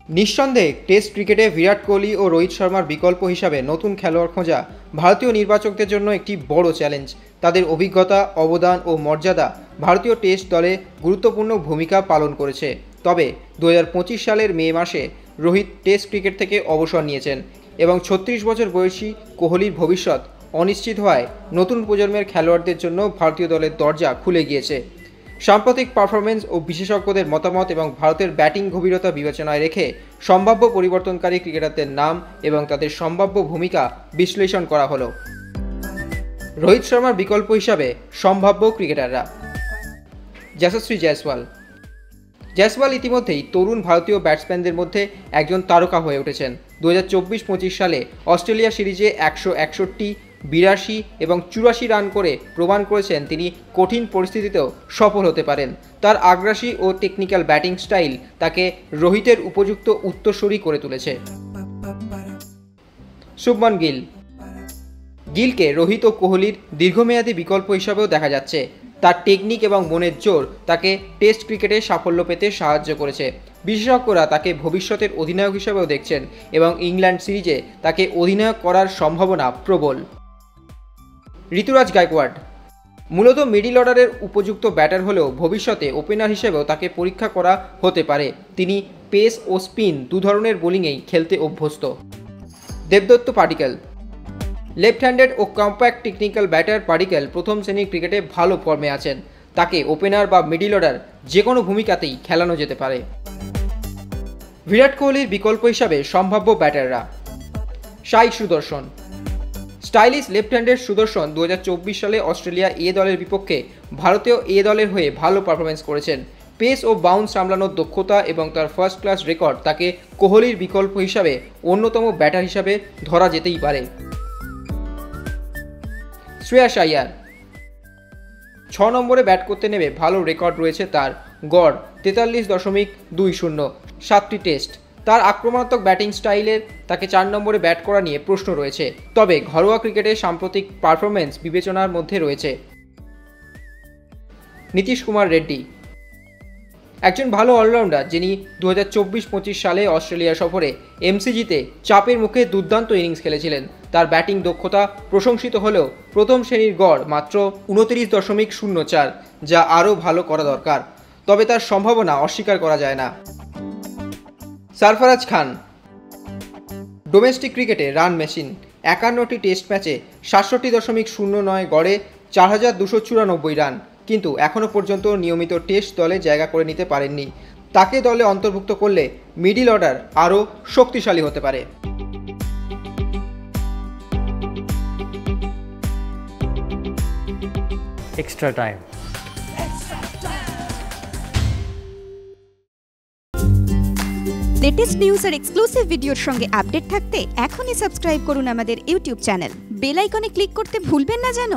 নিঃসন্দেহে টেস্ট ক্রিকেটে বিরাট কোহলি ও রোহিত শর্মার বিকল্প হিসাবে নতুন খেলোয়াড় খোঁজা ভারতীয় নির্বাচকদের জন্য একটি বড় চ্যালেঞ্জ। তাদের অভিজ্ঞতা, অবদান ও মর্যাদা ভারতীয় টেস্ট দলে গুরুত্বপূর্ণ ভূমিকা পালন করেছে। তবে 2025 সালের মে মাসে রোহিত টেস্ট ক্রিকেট থেকে অবসর নিয়েছেন এবং 36 বছর বয়সী কোহলির ভবিষ্যৎ অনিশ্চিত হওয়ায় নতুন প্রজন্মের খেলোয়াড়দের জন্য ভারতীয় দলের দরজা খুলে গিয়েছে। সাম্প্রতিক পারফরমেন্স ও বিশেষজ্ঞদের মতামত এবং ভারতের ব্যাটিং গভীরতা বিবেচনায় রেখে সম্ভাব্য পরিবর্তনকারী ক্রিকেটারদের নাম এবং তাদের সম্ভাব্য ভূমিকা বিশ্লেষণ করা হলো। রোহিত শর্মার বিকল্প হিসাবে সম্ভাব্য ক্রিকেটাররা: যশস্বী জয়সওয়াল। জয়সওয়াল ইতিমধ্যেই তরুণ ভারতীয় ব্যাটসম্যানদের মধ্যে একজন তারকা হয়ে উঠেছেন। 2024-25 সালে অস্ট্রেলিয়া সিরিজে 161, 82 এবং 84 রান করে প্রমাণ করেছেন তিনি কঠিন পরিস্থিতিতেও সফল হতে পারেন। তার আগ্রাসী ও টেকনিক্যাল ব্যাটিং স্টাইল তাকে রোহিতের উপযুক্ত উত্তরসূরি করে তুলেছে। শুভমান গিল। গিলকে রোহিত ও কোহলির দীর্ঘমেয়াদী বিকল্প হিসাবেও দেখা যাচ্ছে। তার টেকনিক এবং মনের জোর তাকে টেস্ট ক্রিকেটে সাফল্য পেতে সাহায্য করেছে। বিশেষজ্ঞরা তাকে ভবিষ্যতের অধিনায়ক হিসেবেও দেখছেন এবং ইংল্যান্ড সিরিজে তাকে অধিনায়ক করার সম্ভাবনা প্রবল। ঋতুরাজ গায়কোয়াড়। মূলত মিডল অর্ডারের উপযুক্ত ব্যাটার হলেও ভবিষ্যতে ওপেনার হিসেবেও তাকে পরীক্ষা করা হতে পারে। তিনি পেস ও স্পিন দু ধরনের বোলিংয়েই খেলতে অভ্যস্ত। দেবদত্ত পাডিক্কল। লেফট হ্যান্ডেড ও কম্প্যাক্ট টেকনিক্যাল ব্যাটার পাডিক্কল প্রথম শ্রেণীর ক্রিকেটে ভালো ফর্মে আছেন। তাকে ওপেনার বা মিডল অর্ডার যে কোনো ভূমিকাতেই খেলানো যেতে পারে। বিরাট কোহলির বিকল্প হিসাবে সম্ভাব্য ব্যাটাররা: সাই সুদর্শন। স্টাইলিশ লেফট হ্যান্ডেড সুদর্শন 2024 সালে অস্ট্রেলিয়া এ দলের বিপক্ষে ভারতীয় এ দলের হয়ে ভালো পারফরমেন্স করেছেন। পেস ও বাউন্স সামলানোর দক্ষতা এবং তার ফার্স্ট ক্লাস রেকর্ড তাকে কোহলির বিকল্প হিসাবে অন্যতম ব্যাটার হিসাবে ধরা যেতেই পারে। শ্রেয়াস আইয়ার। 6 নম্বরে ব্যাট করতে নেমে ভালো রেকর্ড রয়েছে তার। গড় 43.20, 7টি টেস্ট। তার আক্রমণাত্মক ব্যাটিং স্টাইলের তাকে 4 নম্বরে ব্যাট করা নিয়ে প্রশ্ন রয়েছে, তবে ঘরোয়া ক্রিকেটে সাম্প্রতিক পারফরমেন্স বিবেচনার মধ্যে রয়েছে। নীতিশ কুমার রেড্ডি। একজন ভালো অলরাউন্ডার যিনি 2024-25 সালে অস্ট্রেলিয়া সফরে এমসিজিতে চাপের মুখে দুর্দান্ত ইনিংস খেলেছিলেন। তার ব্যাটিং দক্ষতা প্রশংসিত হলেও প্রথম শ্রেণীর গড় মাত্র 29.04, যা আরও ভালো করা দরকার, তবে তার সম্ভাবনা অস্বীকার করা যায় না। সরফরাজ খান। ডোমেস্টিক ক্রিকেটে রান মেশিন। 51টি টেস্ট ম্যাচে 67.09 গড়ে 4294 রান, কিন্তু এখনও পর্যন্ত নিয়মিত টেস্ট দলে জায়গা করে নিতে পারেননি। তাকে দলে অন্তর্ভুক্ত করলে মিডল অর্ডার আরও শক্তিশালী হতে পারে। Extra time. লেটেস্ট নিউজ আর এক্সক্লুসিভ ভিডিওর সঙ্গে আপডেট থাকতে এখনই সাবস্ক্রাইব করুন আমাদের ইউটিউব চ্যানেল। বেল আইকনে ক্লিক করতে ভুলবেন না যেন।